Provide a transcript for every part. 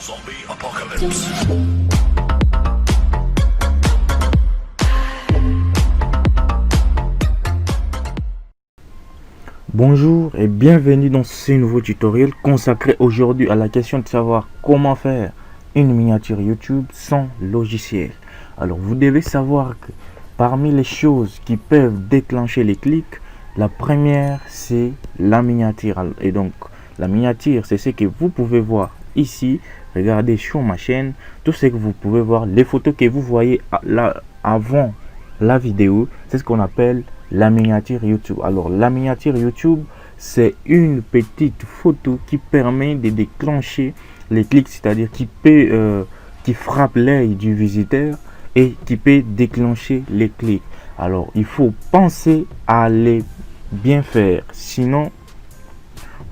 Zombie apocalypse. Bonjour et bienvenue dans ce nouveau tutoriel consacré aujourd'hui à la question de savoir comment faire une miniature YouTube sans logiciel. Alors vous devez savoir que parmi les choses qui peuvent déclencher les clics, la première c'est la miniature. Et donc la miniature c'est ce que vous pouvez voir ici. Regardez sur ma chaîne, tout ce que vous pouvez voir, les photos que vous voyez là avant la vidéo, c'est ce qu'on appelle la miniature YouTube. Alors la miniature YouTube, c'est une petite photo qui permet de déclencher les clics, c'est-à-dire qui frappe l'œil du visiteur et qui peut déclencher les clics. Alors il faut penser à les bien faire, sinon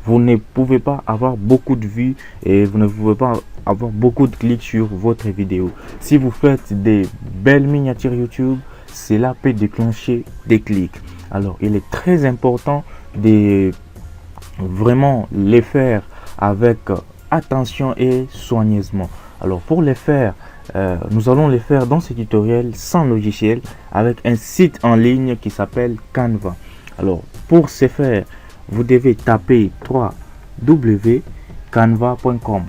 vous ne pouvez pas avoir beaucoup de vues et vous ne pouvez pas avoir beaucoup de clics sur votre vidéo. Si vous faites des belles miniatures YouTube, cela peut déclencher des clics. Alors il est très important de vraiment les faire avec attention et soigneusement. Alors pour les faire, nous allons les faire dans ce tutoriel sans logiciel avec un site en ligne qui s'appelle Canva. Alors pour ce faire, vous devez taper www.canva.com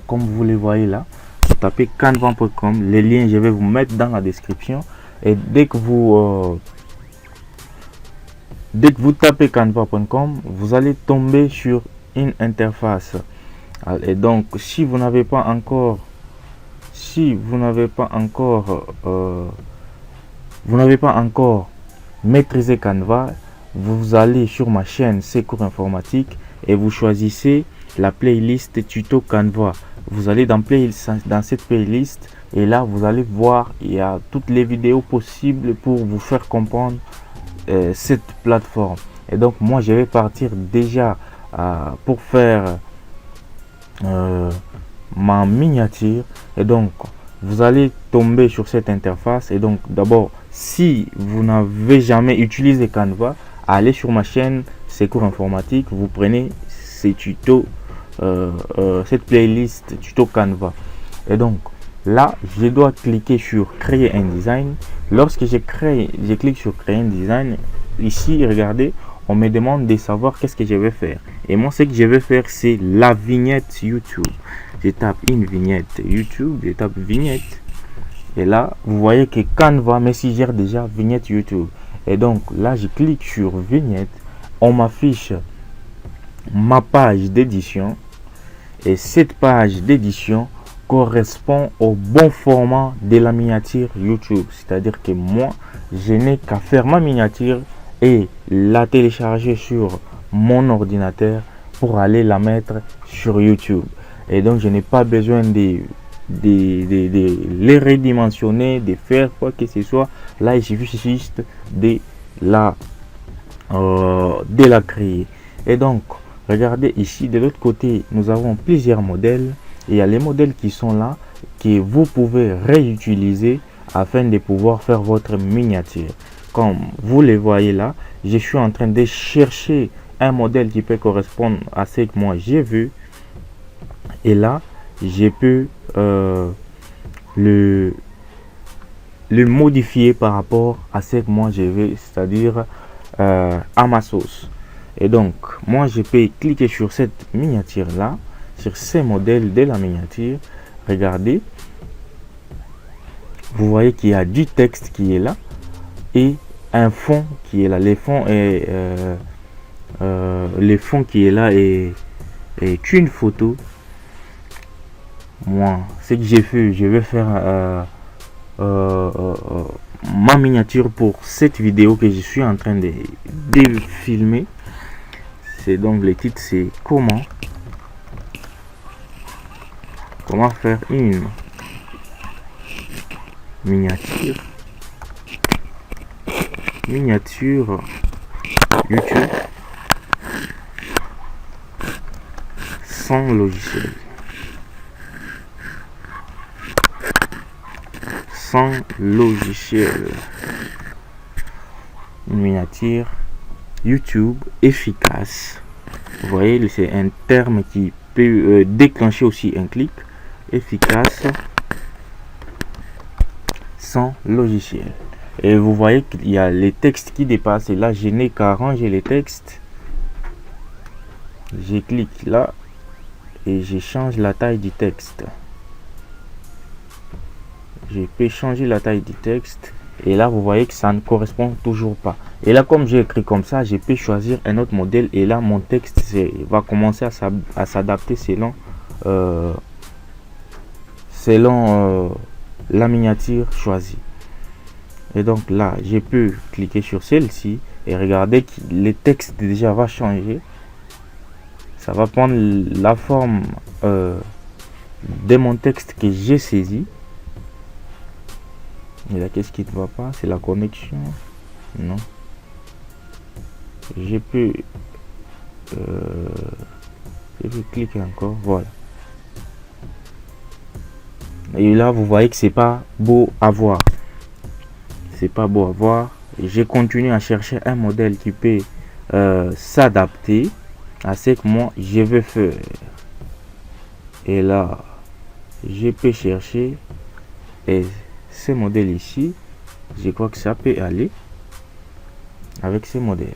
comme vous le voyez là. Vous tapez canva.com, les liens je vais vous mettre dans la description. Et dès que vous tapez canva.com, vous allez tomber sur une interface. Et donc si vous n'avez pas encore maîtrisé Canva, vous allez sur ma chaîne C'est Cours Informatique et vous choisissez la playlist tuto Canva. Vous allez dans cette playlist et là vous allez voir, il y a toutes les vidéos possibles pour vous faire comprendre cette plateforme. Et donc moi je vais partir déjà pour faire ma miniature. Et donc vous allez tomber sur cette interface. Et donc d'abord, si vous n'avez jamais utilisé Canva, allez sur ma chaîne C'est Cours Informatique, vous prenez ces tutos, cette playlist tuto Canva. Et donc là je dois cliquer sur créer un design. Lorsque je clique sur créer un design, ici regardez, on me demande de savoir qu'est-ce que je vais faire. Et moi ce que je vais faire c'est la vignette YouTube. Je tape une vignette YouTube, je tape vignette et là vous voyez que Canva me suggère déjà vignette YouTube. Et donc là je clique sur vignette, on m'affiche ma page d'édition et cette page d'édition correspond au bon format de la miniature YouTube. C'est-à-dire que moi je n'ai qu'à faire ma miniature et la télécharger sur mon ordinateur pour aller la mettre sur YouTube. Et donc je n'ai pas besoin de les redimensionner, de faire quoi que ce soit. Là il suffit juste de la créer. Et donc regardez ici de l'autre côté, nous avons plusieurs modèles. Il y a les modèles qui sont là que vous pouvez réutiliser afin de pouvoir faire votre miniature. Comme vous les voyez là, je suis en train de chercher un modèle qui peut correspondre à ce que moi j'ai vu. Et là, je peux le modifier par rapport à ce que moi je veux, c'est-à-dire à ma sauce. Et donc, moi je peux cliquer sur cette miniature là, sur ces modèles de la miniature. Regardez, vous voyez qu'il y a du texte qui est là et un fond qui est là. Les fonds qui est là est une photo. Moi ce que j'ai fait, je vais faire ma miniature pour cette vidéo que je suis en train de filmer. C'est donc le titre, c'est comment faire une miniature YouTube sans logiciel. Une miniature YouTube efficace. Vous voyez, c'est un terme qui peut déclencher aussi un clic. efficace sans logiciel. Et vous voyez qu'il y a les textes qui dépassent. Et là, je n'ai qu'à ranger les textes. Je clique là et je change la taille du texte. Je peux changer la taille du texte. Et là, vous voyez que ça ne correspond toujours pas. Et là, comme j'ai écrit comme ça, je peux choisir un autre modèle. Et là, mon texte va commencer à s'adapter selon la miniature choisie. Et donc là, je peux cliquer sur celle-ci et regarder que le texte déjà va changer. Ça va prendre la forme de mon texte que j'ai saisi. Et là, qu'est-ce qui ne va pas? C'est la connexion. Non. Je peux cliquer encore. Voilà. Et là, vous voyez que c'est pas beau à voir. C'est pas beau à voir. Je continue à chercher un modèle qui peut s'adapter à ce que moi je veux faire. Et là, je peux chercher et ce modèle ici, je crois que ça peut aller avec ce modèle.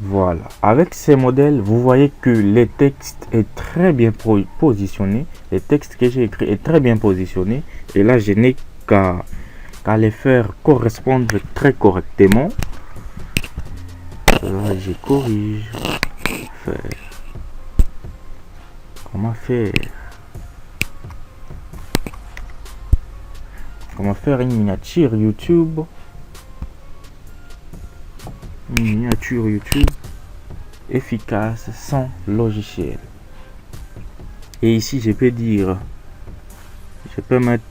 Voilà, avec ces modèles, vous voyez que le texte est très bien positionné. Le texte que j'ai écrit est très bien positionné. Et là, je n'ai qu'à les faire correspondre très correctement. Là, je corrige. Comment faire une miniature YouTube. Une miniature YouTube efficace sans logiciel. Et ici, je peux dire, je peux mettre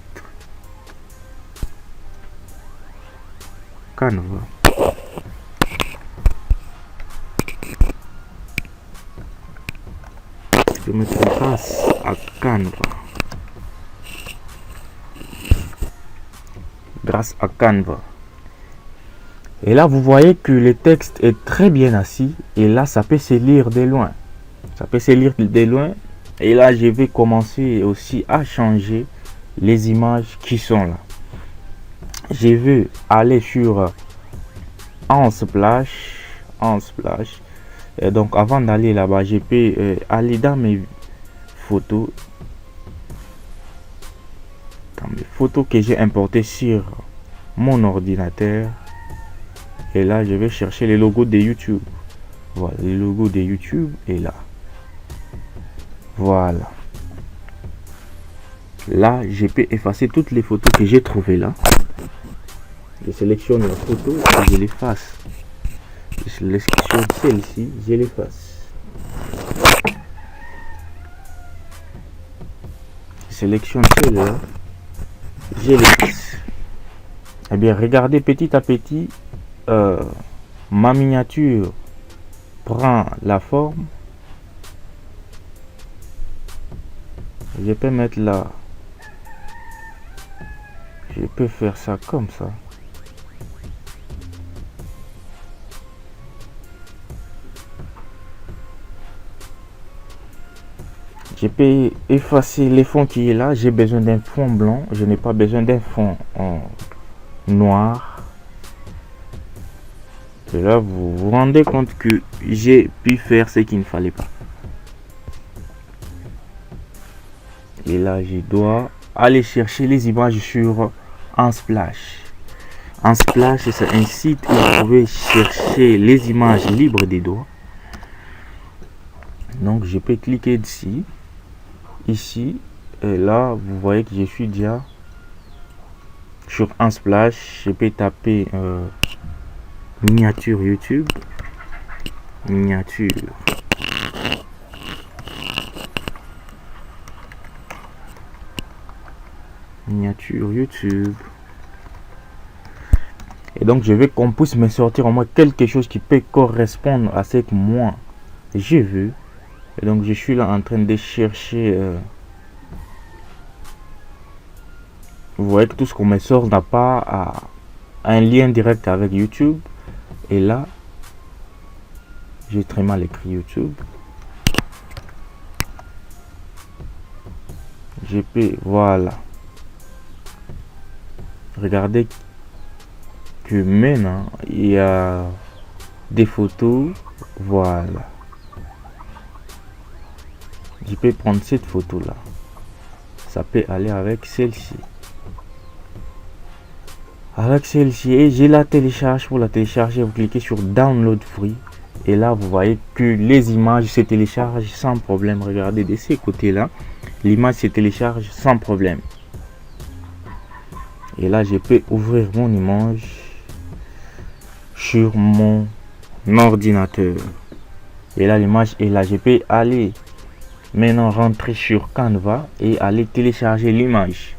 Canva. Je peux mettre grâce à Canva. Grâce à Canva. Et là, vous voyez que le texte est très bien assis. Et là, ça peut se lire de loin. Ça peut se lire de loin. Et là, je vais commencer aussi à changer les images qui sont là. Je vais aller sur Unsplash. Et donc, avant d'aller là-bas, je peux aller dans mes photos. Dans mes photos que j'ai importées sur mon ordinateur. Et là, je vais chercher les logos de YouTube. Voilà, le logo de YouTube est là. Voilà. Là, je peux effacer toutes les photos que j'ai trouvées là. Je sélectionne la photo et je l'efface. Je sélectionne celle-ci, je l'efface. Je sélectionne celle-là, je l'efface. Eh bien, regardez petit à petit. Ma miniature prend la forme. Je peux mettre là. Je peux faire ça comme ça. Je peux effacer le fond qui est là. J'ai besoin d'un fond blanc. Je n'ai pas besoin d'un fond en noir. Et là, vous vous rendez compte que j'ai pu faire ce qu'il ne fallait pas. Et là, je dois aller chercher les images sur Unsplash. Unsplash, c'est un site où vous pouvez chercher les images libres des doigts. Donc, je peux cliquer dessus. Ici, et là, vous voyez que je suis déjà sur Unsplash. Je peux taper miniature YouTube. Miniature YouTube. Et donc je veux qu'on puisse me sortir au moins quelque chose qui peut correspondre à ce que moi je veux. Et donc je suis là en train de chercher. Vous voyez que tout ce qu'on me sort n'a pas un lien direct avec YouTube. Et là, j'ai très mal écrit YouTube. je peux, voilà, regardez que maintenant il y a des photos, voilà, je peux prendre cette photo là, ça peut aller avec celle-ci, et je la télécharge. Pour la télécharger, vous cliquez sur download free et là vous voyez que les images se téléchargent sans problème. Regardez de ces côtés là, l'image se télécharge sans problème. Et là je peux ouvrir mon image sur mon ordinateur et là l'image est là. Je peux aller maintenant rentrer sur Canva et aller télécharger l'image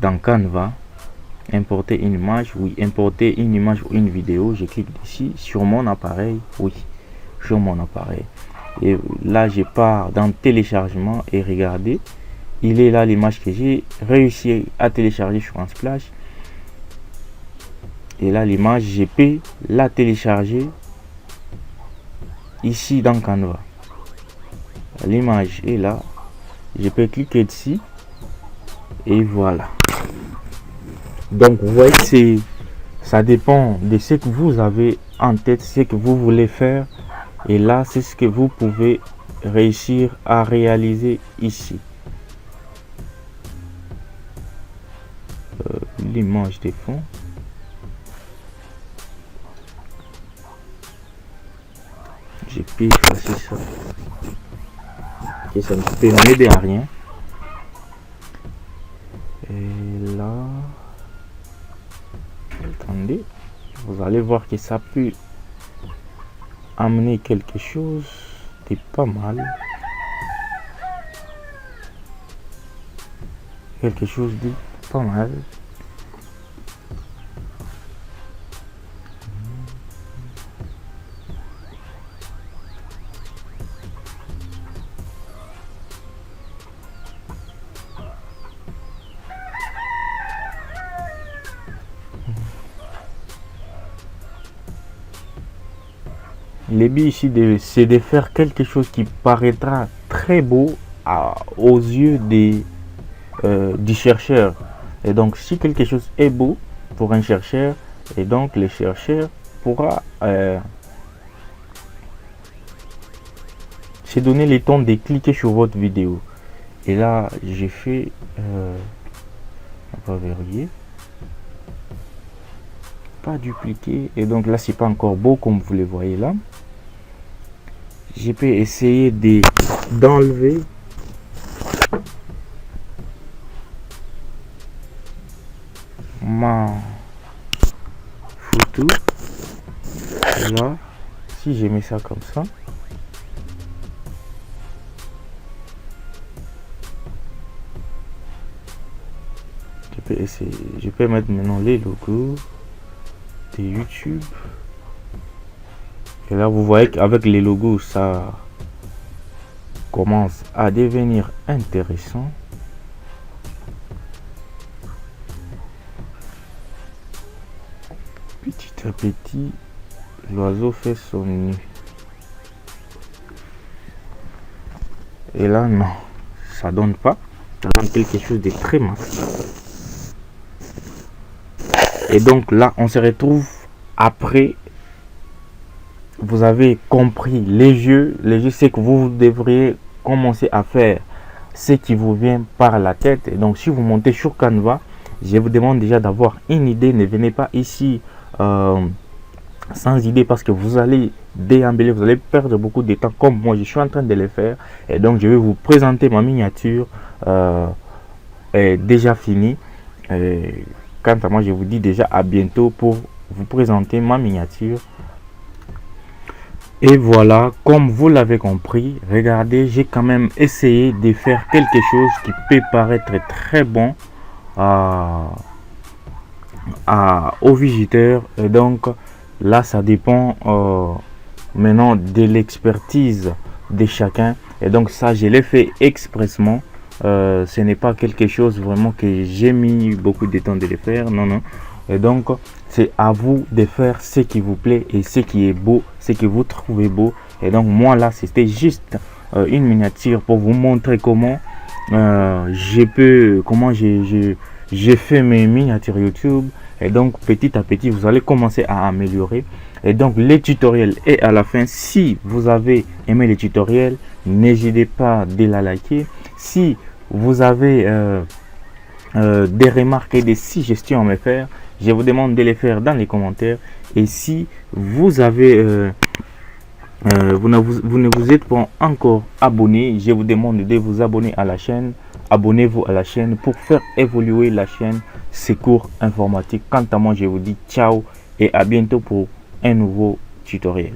dans Canva. Importer une image, oui, importer une image ou une vidéo, je clique ici sur mon appareil, oui, sur mon appareil, et là je pars dans téléchargement et regardez, il est là l'image que j'ai réussi à télécharger sur Unsplash. Et là l'image, je peux la télécharger ici dans Canva. L'image est là, je peux cliquer dessus et voilà. Donc vous voyez que ça dépend de ce que vous avez en tête, ce que vous voulez faire, et là c'est ce que vous pouvez réussir à réaliser ici. L'image de fond, je peux effacer ça et ça ne peut m'aider à rien. Et là, attendez, vous allez voir que ça peut amener quelque chose de pas mal, quelque chose de pas mal. Le but ici, c'est de faire quelque chose qui paraîtra très beau aux yeux du chercheur. Et donc, si quelque chose est beau pour un chercheur, et donc le chercheur pourra se donner le temps de cliquer sur votre vidéo. Et là, j'ai fait, on va vérifier, pas dupliquer. Et donc là, c'est pas encore beau comme vous le voyez là. Je peux essayer d'enlever ma photo. Là, si je mets ça comme ça, je peux essayer. Je peux mettre maintenant les logos de YouTube. Et là, vous voyez qu'avec les logos, ça commence à devenir intéressant. Petit à petit, l'oiseau fait son nid. Et là, non, ça donne pas. Ça donne quelque chose de très massif. Et donc là, on se retrouve après. Vous avez compris les jeux, c'est que vous devriez commencer à faire ce qui vous vient par la tête. Et donc si vous montez sur Canva, je vous demande déjà d'avoir une idée. Ne venez pas ici sans idée, parce que vous allez déambuler, vous allez perdre beaucoup de temps comme moi je suis en train de le faire. Et donc je vais vous présenter ma miniature déjà finie. Quant à moi, je vous dis déjà à bientôt pour vous présenter ma miniature. Et voilà, comme vous l'avez compris, regardez, j'ai quand même essayé de faire quelque chose qui peut paraître très bon aux visiteurs. Et donc là, ça dépend maintenant de l'expertise de chacun. Et donc ça, je l'ai fait expressement. Ce n'est pas quelque chose vraiment que j'ai mis beaucoup de temps de le faire. Non, non. Et donc, c'est à vous de faire ce qui vous plaît et ce qui est beau, ce que vous trouvez beau. Et donc, moi là, c'était juste une miniature pour vous montrer comment comment j'ai fait mes miniatures YouTube. Et donc petit à petit vous allez commencer à améliorer. Et donc les tutoriels, et à la fin, si vous avez aimé les tutoriels, n'hésitez pas de la liker. Si vous avez des remarques et des suggestions à me faire, je vous demande de les faire dans les commentaires. Et si vous avez vous ne vous êtes pas encore abonné, je vous demande de vous abonner à la chaîne. Abonnez-vous à la chaîne pour faire évoluer la chaîne Secours Informatique. Quant à moi, je vous dis ciao et à bientôt pour un nouveau tutoriel.